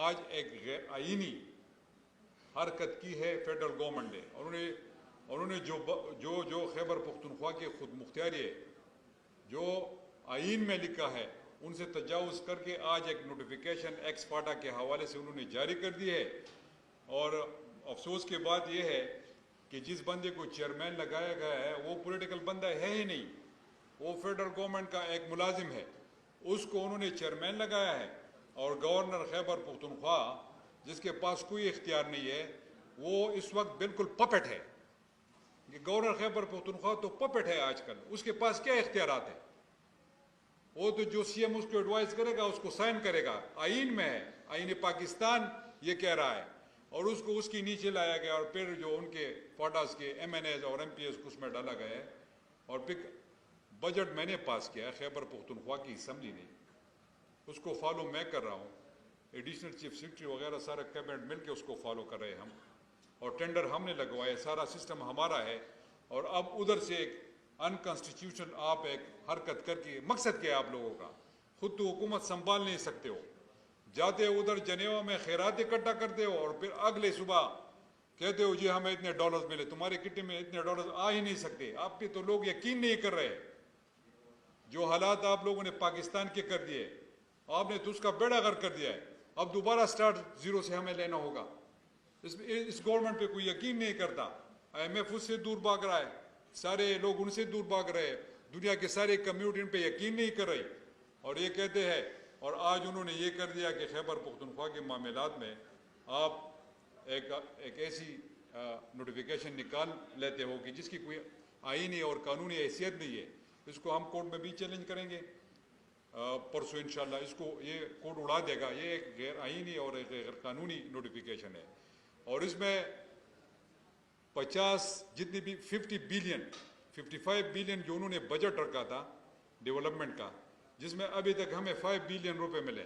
آج ایک غیر آئینی حرکت کی ہے فیڈرل گورنمنٹ نے. انہوں نے جو خیبر پختونخوا کی خود مختاری ہے جو آئین میں لکھا ہے ان سے تجاوز کر کے آج ایک نوٹیفیکیشن ایکس پارٹا کے حوالے سے انہوں نے جاری کر دی ہے. اور افسوس کی بات یہ ہے کہ جس بندے کو چیئرمین لگایا گیا ہے وہ پولیٹیکل بندہ ہے ہی نہیں, وہ فیڈرل گورنمنٹ کا ایک ملازم ہے. اس کو انہوں نے چیئرمین لگایا ہے. اور گورنر خیبر پختونخوا جس کے پاس کوئی اختیار نہیں ہے وہ اس وقت بالکل پپٹ ہے. کہ گورنر خیبر پختونخوا تو پپٹ ہے آج کل, اس کے پاس کیا اختیارات ہیں؟ وہ تو جو سی ایم اس کو ایڈوائز کرے گا اس کو سائن کرے گا. آئین میں ہے, آئین پاکستان یہ کہہ رہا ہے, اور اس کو اس کی نیچے لایا گیا اور پھر جو ان کے فاٹاس کے ایم این ایز اور ایم پی ایز کو اس میں ڈالا گیا ہے. اور پھر بجٹ میں نے پاس کیا ہے خیبر پختونخوا کی اسمبلی نے, اس کو فالو میں کر رہا ہوں, ایڈیشنل چیف سیکرٹری وغیرہ سارا کیبنٹ مل کے اس کو فالو کر رہے ہیں ہم, اور ٹینڈر ہم نے لگوائے, سارا سسٹم ہمارا ہے. اور اب ادھر سے ایک انکانسٹیٹیوشنل آپ ایک حرکت کر کے مقصد کیا آپ لوگوں کا؟ خود تو حکومت سنبھال نہیں سکتے ہو, جاتے ہو ادھر جنیوا میں خیرات اکٹھا کرتے ہو اور پھر اگلے صبح کہتے ہو جی ہمیں اتنے ڈالرز ملے, تمہارے کٹے میں اتنے ڈالرز آ ہی نہیں سکتے. آپ پہ تو لوگ یقین نہیں کر رہے. جو حالات آپ لوگوں نے پاکستان کے کر دیے, آپ نے تو اس کا بیڑا غرق کر دیا ہے. اب دوبارہ سٹارٹ زیرو سے ہمیں لینا ہوگا. اس گورنمنٹ پہ کوئی یقین نہیں کرتا. آئی ایم ایف اس سے دور بھاگ رہا ہے, سارے لوگ ان سے دور بھاگ رہے ہیں, دنیا کے سارے کمیونٹی ان پہ یقین نہیں کر رہی. اور یہ کہتے ہیں, اور آج انہوں نے یہ کر دیا کہ خیبر پختونخوا کے معاملات میں آپ ایک ایسی نوٹیفیکیشن نکال لیتے ہو کہ جس کی کوئی آئینی اور قانونی حیثیت نہیں ہے. اس کو ہم کورٹ میں بھی چیلنج کریں گے پرسوں انشاءاللہ. اس کو یہ کورٹ اڑا دے گا. یہ ایک غیر آئینی اور ایک غیر قانونی نوٹیفیکیشن ہے. اور اس میں 50 جتنی بھی 55 بلین جو انہوں نے بجٹ رکھا تھا ڈیولپمنٹ کا, جس میں ابھی تک ہمیں 5 بلین روپے ملے,